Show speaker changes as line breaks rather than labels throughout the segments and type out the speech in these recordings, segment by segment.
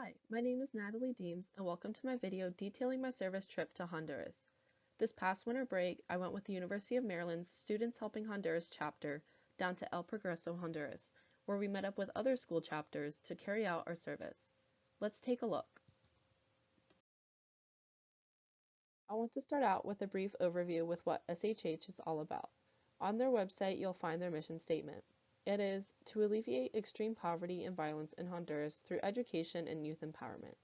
Hi, my name is Natalie Deems, and welcome to my video detailing my service trip to Honduras. This past winter break, I went with the University of Maryland's Students Helping Honduras chapter down to El Progreso, Honduras, where we met up with other school chapters to carry out our service. Let's take a look. I want to start out with a brief overview with what SHH is all about. On their website, you'll find their mission statement. It is to alleviate extreme poverty and violence in Honduras through education and youth empowerment.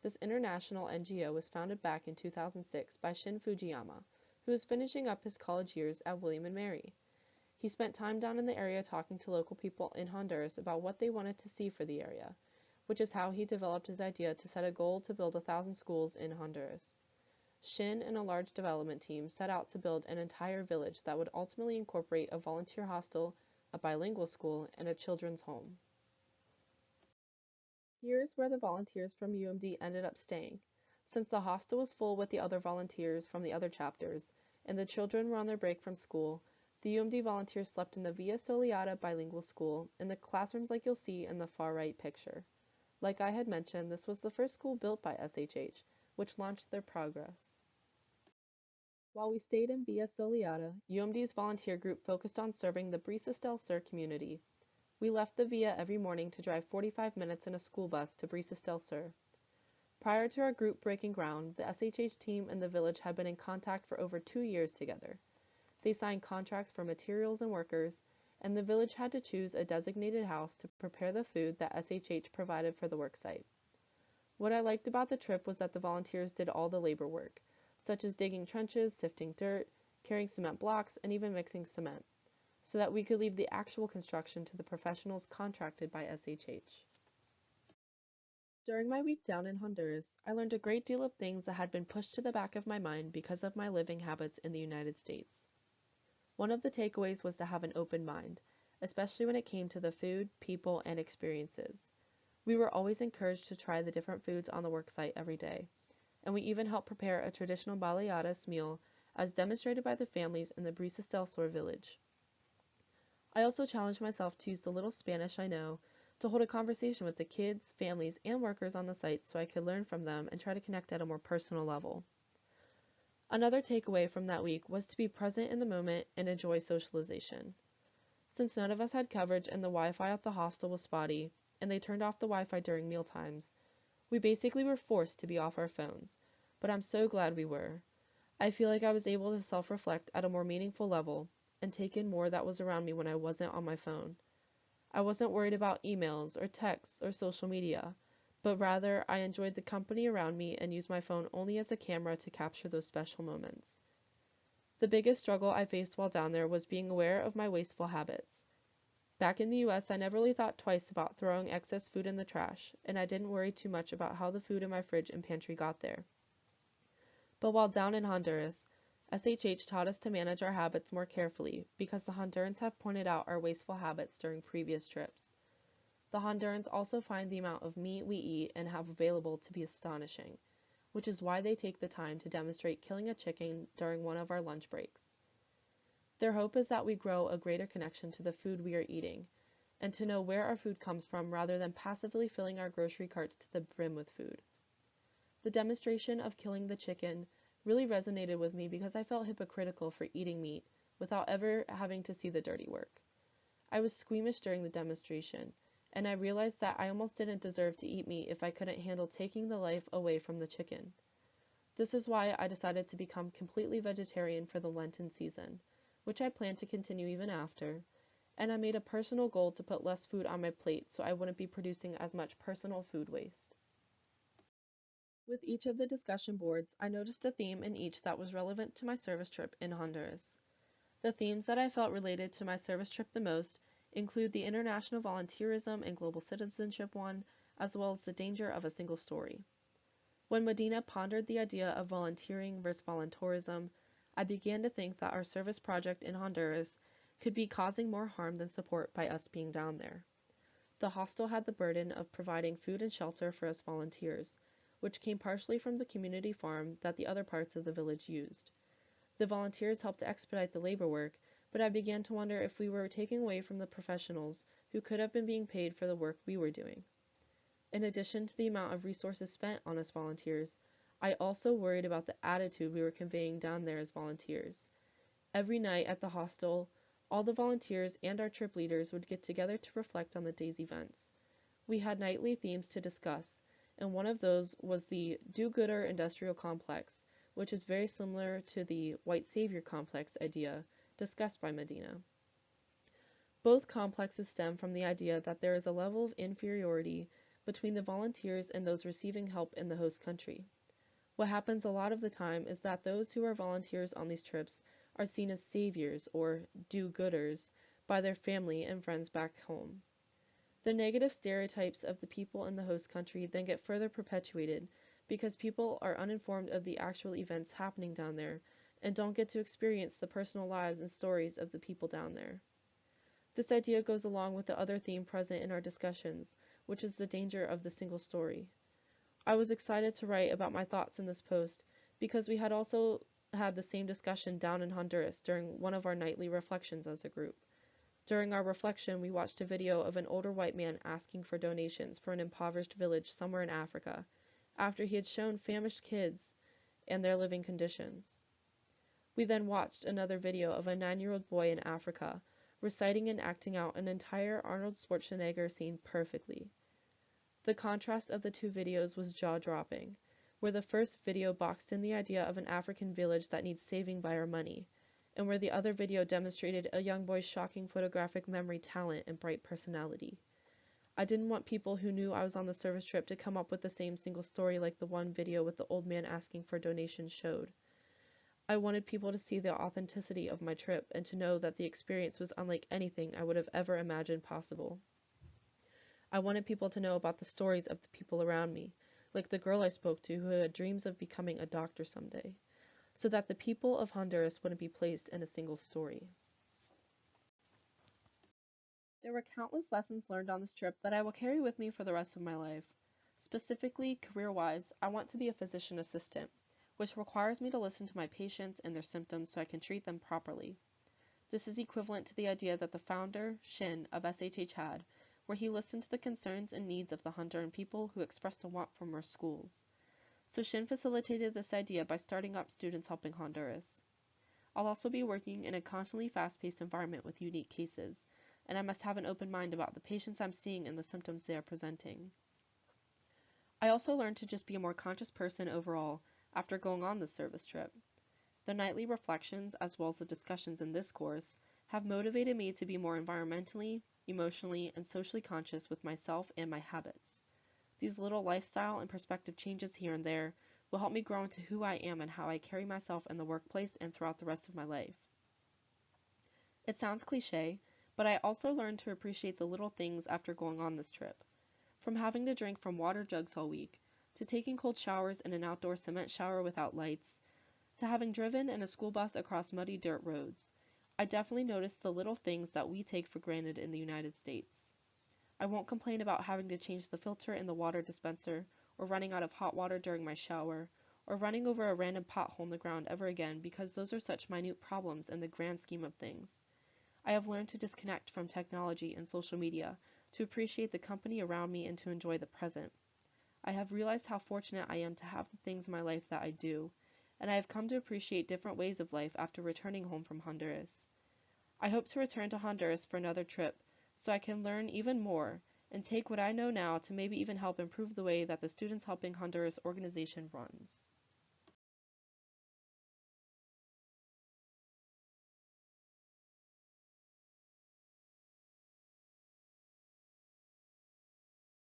This international NGO was founded back in 2006 by Shin Fujiyama, who was finishing up his college years at William & Mary. He spent time down in the area talking to local people in Honduras about what they wanted to see for the area, which is how he developed his idea to set a goal to build 1,000 schools in Honduras. Shin and a large development team set out to build an entire village that would ultimately incorporate a volunteer hostel, a bilingual school, and a children's home. Here is where the volunteers from UMD ended up staying. Since the hostel was full with the other volunteers from the other chapters, and the children were on their break from school, the UMD volunteers slept in the Villa Soleada bilingual school in the classrooms like you'll see in the far right picture. Like I had mentioned, this was the first school built by SHH, which launched their progress. While we stayed in Villa Soleada, UMD's volunteer group focused on serving the Brisas del Sur community. We left the Villa every morning to drive 45 minutes in a school bus to Brisas del Sur. Prior to our group breaking ground, the SHH team and the village had been in contact for over 2 years together. They signed contracts for materials and workers, and the village had to choose a designated house to prepare the food that SHH provided for the worksite. What I liked about the trip was that the volunteers did all the labor work, such as digging trenches, sifting dirt, carrying cement blocks, and even mixing cement, so that we could leave the actual construction to the professionals contracted by SHH. During my week down in Honduras, I learned a great deal of things that had been pushed to the back of my mind because of my living habits in the United States. One of the takeaways was to have an open mind, especially when it came to the food, people, and experiences. We were always encouraged to try the different foods on the worksite every day, and we even helped prepare a traditional baleadas meal as demonstrated by the families in the Brisas del Sur village. I also challenged myself to use the little Spanish I know to hold a conversation with the kids, families, and workers on the site so I could learn from them and try to connect at a more personal level. Another takeaway from that week was to be present in the moment and enjoy socialization. Since none of us had coverage and the Wi-Fi at the hostel was spotty, and they turned off the Wi-Fi during meal times, we basically were forced to be off our phones, but I'm so glad we were. I feel like I was able to self-reflect at a more meaningful level and take in more that was around me when I wasn't on my phone. I wasn't worried about emails or texts or social media, but rather I enjoyed the company around me and used my phone only as a camera to capture those special moments. The biggest struggle I faced while down there was being aware of my wasteful habits. Back in the US, I never really thought twice about throwing excess food in the trash, and I didn't worry too much about how the food in my fridge and pantry got there. But while down in Honduras, SHH taught us to manage our habits more carefully because the Hondurans have pointed out our wasteful habits during previous trips. The Hondurans also find the amount of meat we eat and have available to be astonishing, which is why they take the time to demonstrate killing a chicken during one of our lunch breaks. Their hope is that we grow a greater connection to the food we are eating, and to know where our food comes from rather than passively filling our grocery carts to the brim with food. The demonstration of killing the chicken really resonated with me because I felt hypocritical for eating meat without ever having to see the dirty work. I was squeamish during the demonstration, and I realized that I almost didn't deserve to eat meat if I couldn't handle taking the life away from the chicken. This is why I decided to become completely vegetarian for the Lenten season, which I plan to continue even after, and I made a personal goal to put less food on my plate so I wouldn't be producing as much personal food waste. With each of the discussion boards, I noticed a theme in each that was relevant to my service trip in Honduras. The themes that I felt related to my service trip the most include the international volunteerism and global citizenship one, as well as the danger of a single story. When Medina pondered the idea of volunteering versus voluntourism, I began to think that our service project in Honduras could be causing more harm than support by us being down there. The hostel had the burden of providing food and shelter for us volunteers, which came partially from the community farm that the other parts of the village used. The volunteers helped to expedite the labor work, but I began to wonder if we were taking away from the professionals who could have been being paid for the work we were doing. In addition to the amount of resources spent on us volunteers, I also worried about the attitude we were conveying down there as volunteers. Every night at the hostel, all the volunteers and our trip leaders would get together to reflect on the day's events. We had nightly themes to discuss, and one of those was the do-gooder industrial complex, which is very similar to the white savior complex idea discussed by Medina. Both complexes stem from the idea that there is a level of inferiority between the volunteers and those receiving help in the host country. What happens a lot of the time is that those who are volunteers on these trips are seen as saviors or do-gooders by their family and friends back home. The negative stereotypes of the people in the host country then get further perpetuated because people are uninformed of the actual events happening down there and don't get to experience the personal lives and stories of the people down there. This idea goes along with the other theme present in our discussions, which is the danger of the single story. I was excited to write about my thoughts in this post because we had also had the same discussion down in Honduras during one of our nightly reflections as a group. During our reflection, we watched a video of an older white man asking for donations for an impoverished village somewhere in Africa, after he had shown famished kids and their living conditions. We then watched another video of a 9-year-old boy in Africa reciting and acting out an entire Arnold Schwarzenegger scene perfectly. The contrast of the two videos was jaw-dropping, where the first video boxed in the idea of an African village that needs saving by our money, and where the other video demonstrated a young boy's shocking photographic memory talent and bright personality. I didn't want people who knew I was on the service trip to come up with the same single story like the one video with the old man asking for donations showed. I wanted people to see the authenticity of my trip and to know that the experience was unlike anything I would have ever imagined possible. I wanted people to know about the stories of the people around me, like the girl I spoke to who had dreams of becoming a doctor someday, so that the people of Honduras wouldn't be placed in a single story. There were countless lessons learned on this trip that I will carry with me for the rest of my life. Specifically, career-wise, I want to be a physician assistant, which requires me to listen to my patients and their symptoms so I can treat them properly. This is equivalent to the idea that the founder, Shin, of SHH had, where he listened to the concerns and needs of the Honduran people who expressed a want for more schools. So Shin facilitated this idea by starting up Students Helping Honduras. I'll also be working in a constantly fast-paced environment with unique cases, and I must have an open mind about the patients I'm seeing and the symptoms they are presenting. I also learned to just be a more conscious person overall after going on this service trip. The nightly reflections, as well as the discussions in this course, have motivated me to be more environmentally, emotionally, and socially conscious with myself and my habits. These little lifestyle and perspective changes here and there will help me grow into who I am and how I carry myself in the workplace and throughout the rest of my life. It sounds cliche, but I also learned to appreciate the little things after going on this trip. From having to drink from water jugs all week, to taking cold showers in an outdoor cement shower without lights, to having driven in a school bus across muddy dirt roads, I definitely noticed the little things that we take for granted in the United States. I won't complain about having to change the filter in the water dispenser, or running out of hot water during my shower, or running over a random pothole in the ground ever again because those are such minute problems in the grand scheme of things. I have learned to disconnect from technology and social media, to appreciate the company around me and to enjoy the present. I have realized how fortunate I am to have the things in my life that I do, and I have come to appreciate different ways of life after returning home from Honduras. I hope to return to Honduras for another trip, so I can learn even more and take what I know now to maybe even help improve the way that the Students Helping Honduras organization runs.